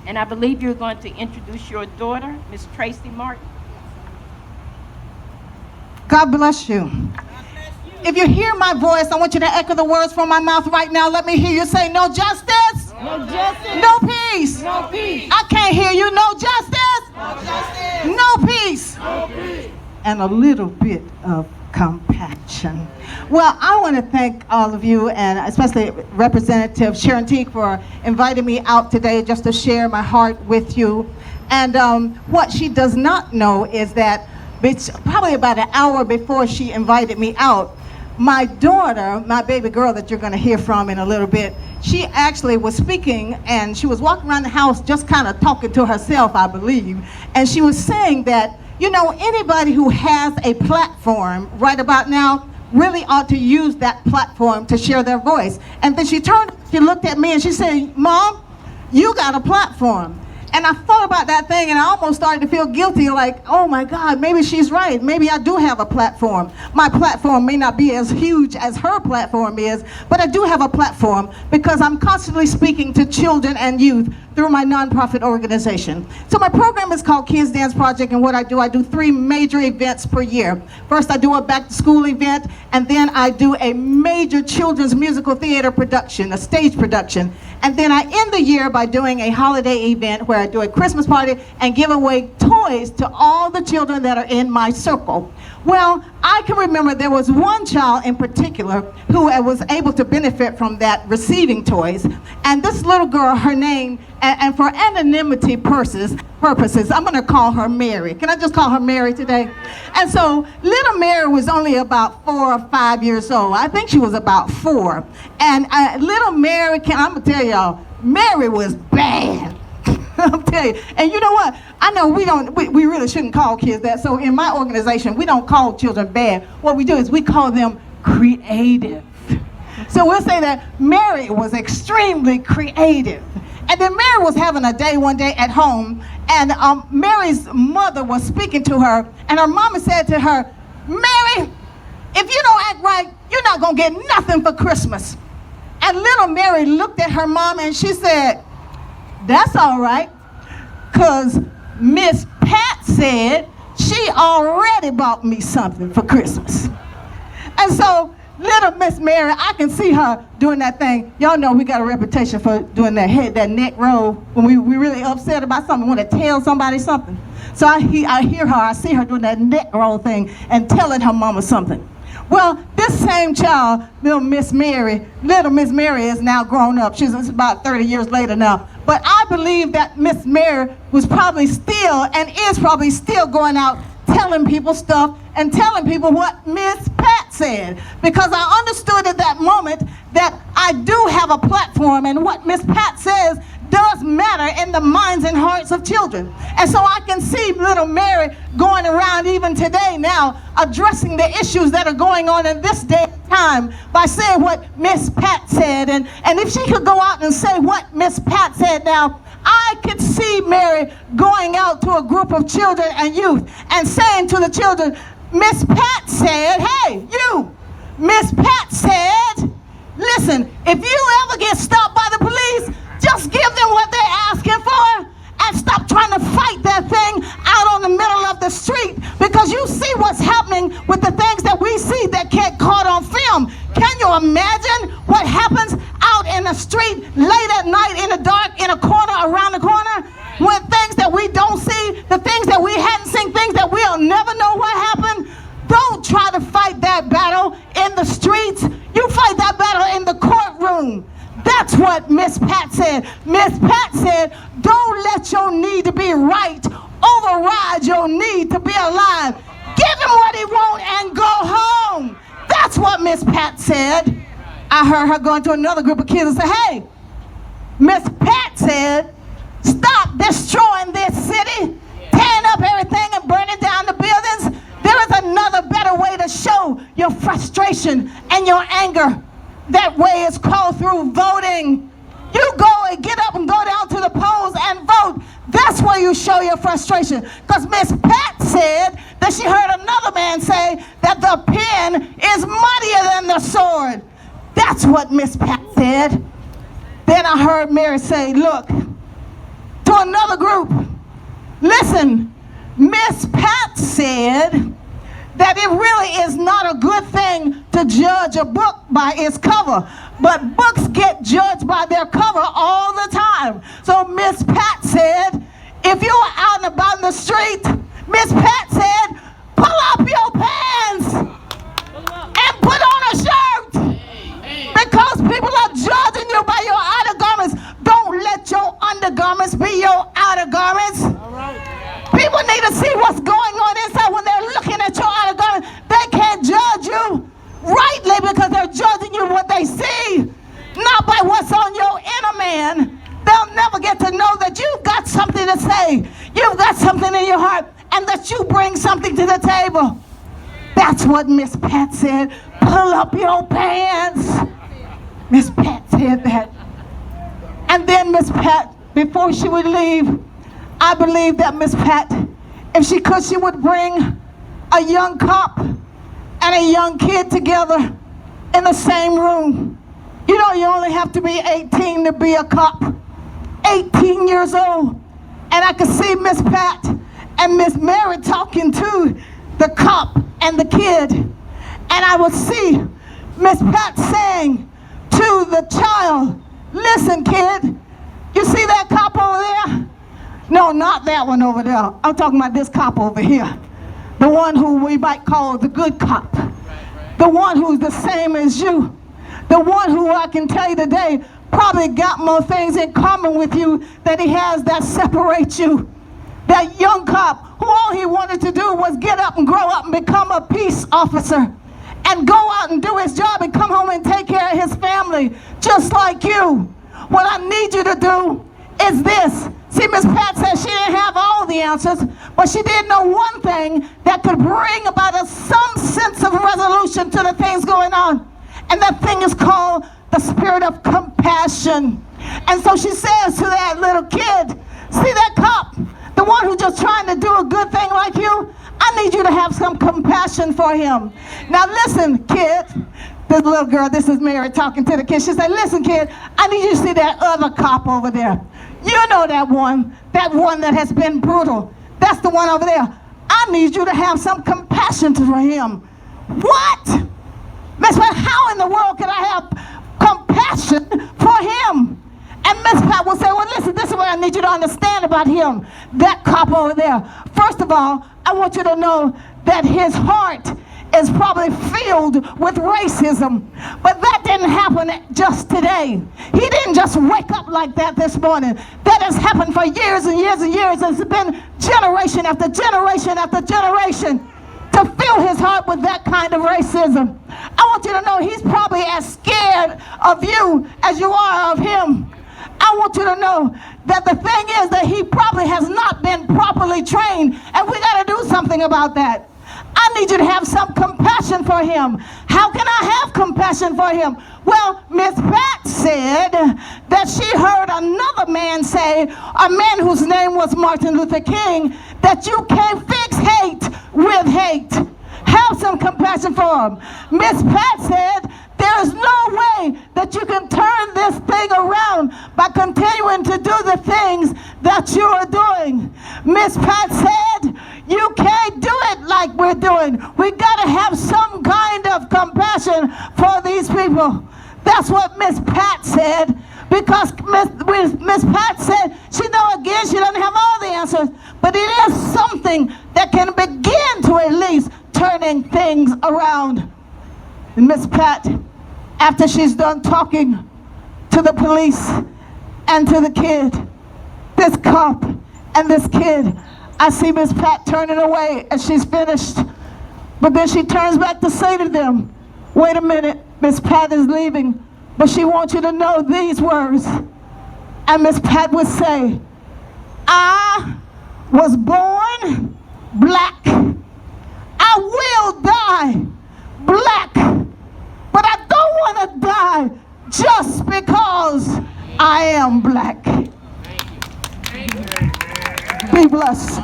And I believe you're going to introduce your daughter, Miss Tracy Martin. God bless you. If you hear my voice, I want you to echo the words from my mouth right now. Let me hear you say, no justice. No justice. No peace. No peace. I can't hear you. No justice. No justice. No peace. No peace. And a little bit of compassion. Well, I want to thank all of you, and especially Representative Sharon Teague, for inviting me out today just to share my heart with you. And what she does not know is that it's probably about an hour before she invited me out, my daughter, my baby girl that you're going to hear from in a little bit, she actually was speaking, and she was walking around the house just kind of talking to herself, I believe. And she was saying that, you know, anybody who has a platform right about now really ought to use that platform to share their voice. And then she looked at me and she said, Mom, you got a platform. And I thought about that thing, and I almost started to feel guilty, like, oh my God, maybe she's right. Maybe I do have a platform. My platform may not be as huge as her platform is, but I do have a platform because I'm constantly speaking to children and youth through my nonprofit organization. So my program is called Kids Dance Project, and what I do 3 major events per year. First, I do a back-to-school event, and then I do a major children's musical theater production, a stage production. And then I end the year by doing a holiday event where I do a Christmas party and give away toys to all the children that are in my circle. Well, I can remember there was one child in particular who was able to benefit from that, receiving toys. And this little girl, her name, and for anonymity purposes, I'm going to call her Mary. Can I just call her Mary today? And so little Mary was only about 4 or 5 years old. I think she was about 4. And little Mary, I'm going to tell y'all, Mary was bad. I'm telling you. And you know what? I know we really shouldn't call kids that. So in my organization, we don't call children bad. What we do is we call them creative. So we'll say that Mary was extremely creative. And then Mary was having a day one day at home, and Mary's mother was speaking to her, and her mama said to her, Mary, if you don't act right, you're not going to get nothing for Christmas. And little Mary looked at her mom and she said, that's all right, because Miss Pat said she already bought me something for Christmas. And so little Miss Mary, I can see her doing that thing. Y'all know we got a reputation for doing that neck roll when we really upset about something, want to tell somebody something. So I see her doing that neck roll thing and telling her mama something. Well, this same child, little Miss Mary is now grown up. She's about 30 years later now. But I believe that Miss Mary was probably still and is probably still going out telling people stuff and telling people what Miss Pat said, because I understood at that moment that I do have a platform, and what Miss Pat says does matter in the minds and hearts of children. And so I can see little Mary going around even today now addressing the issues that are going on in this day and time by saying what Miss Pat said. And if she could go out and say what Miss Pat said now, I could see Mary going out to a group of children and youth and saying to the children, Miss Pat said, hey, you, Miss Pat said, listen, if you ever get stopped by the police, just give them what they're asking for and stop trying to fight that thing out on the middle of the street, because you see what's happening with the things that we see that get caught on film. Can you imagine what happens out in the street late at night in the dark in a corner around the corner, when things that we don't see, the things that we hadn't seen, things that we'll never know what happened? Don't try to fight that battle in the streets. You fight that battle in the courtroom. That's what Miss Pat said. Miss Pat said, don't let your need to be right override your need to be alive. Give him what he wants and go home. That's what Miss Pat said. I heard her going to another group of kids and say, hey, Miss Pat said, stop destroying this city, tearing up everything and burning down the buildings. There is another better way to show your frustration and your anger. That way is called through voting. You go and get up and go down to the polls and vote. That's where you show your frustration. Because Miss Pat said that she heard another man say that the pen is mightier than the sword. That's what Miss Pat said. Then I heard Mary say, look, toward another group. Listen, Miss Pat said that it really is not a good thing to judge a book by its cover, but books get judged by their cover all the time. So Miss Pat said, if you are out and about in the street, Miss Pat said, pull up your pants and put on a shirt, because people are judging you by your outer garments. Don't let your undergarments be your outer garments. People need to see what's going on inside when they're looking at your outer garment. They can't judge you rightly because they're judging you what they see, not by what's on your inner man. They'll never get to know that you've got something to say, you've got something in your heart, and that you bring something to the table. That's what Miss Pat said. Pull up your pants. Miss Pat said that. And then Miss Pat, before she would leave, I believe that Miss Pat, if she could, she would bring a young cop and a young kid together in the same room. You know, you only have to be 18 to be a cop. 18 years old. And I could see Miss Pat and Miss Mary talking to the cop and the kid. And I would see Miss Pat saying to the child, listen, kid, you see that cop over there? No, not that one over there. I'm talking about this cop over here. The one who we might call the good cop. The one who's the same as you. The one who I can tell you today probably got more things in common with you that he has that separate you. That young cop who all he wanted to do was get up and grow up and become a peace officer and go out and do his job and come home and take care of his family just like you. What I need you to do is this. See, Miss Pat said she didn't have all the answers, but she did know one thing that could bring about some sense of resolution to the things going on. And that thing is called the spirit of compassion. And so she says to that little kid, see that cop, the one who's just trying to do a good thing like you? I need you to have some compassion for him. Now listen, kid. This little girl, this is Mary talking to the kid. She said, listen, kid, I need you to see that other cop over there. You know that one that has been brutal. That's the one over there. I need you to have some compassion for him. What? Miss Pat, how in the world can I have compassion for him? And Miss Pat will say, well, listen, this is what I need you to understand about him, that cop over there. First of all, I want you to know that his heart is probably filled with racism. But that didn't happen just today. He didn't just wake up like that this morning. That has happened for years and years and years. It's been generation after generation after generation to fill his heart with that kind of racism. I want you to know he's probably as scared of you as you are of him. I want you to know that the thing is that he probably has not been properly trained, and we got to do something about that. I need you to have some compassion for him. How can I have compassion for him? Well, Miss Pat said that she heard another man say, a man whose name was Martin Luther King, that you can't fix hate with hate. Have some compassion for him. Miss Pat said, there is no way that you can turn this thing around by continuing to do the things that you are doing. Miss Pat said, you can't do it like we're doing. We got to have some kind of compassion for these people. That's what Miss Pat said, because Miss Pat said, she know again she doesn't have all the answers, but it is something that can begin to at least turning things around. And Miss Pat, after she's done talking to the police and to the kid, this cop and this kid, I see Miss Pat turning away as she's finished. But then she turns back to say to them, wait a minute, Miss Pat is leaving, but she wants you to know these words. And Miss Pat would say, I was born black. I will die black. But I don't want to die just because I am black. Be blessed.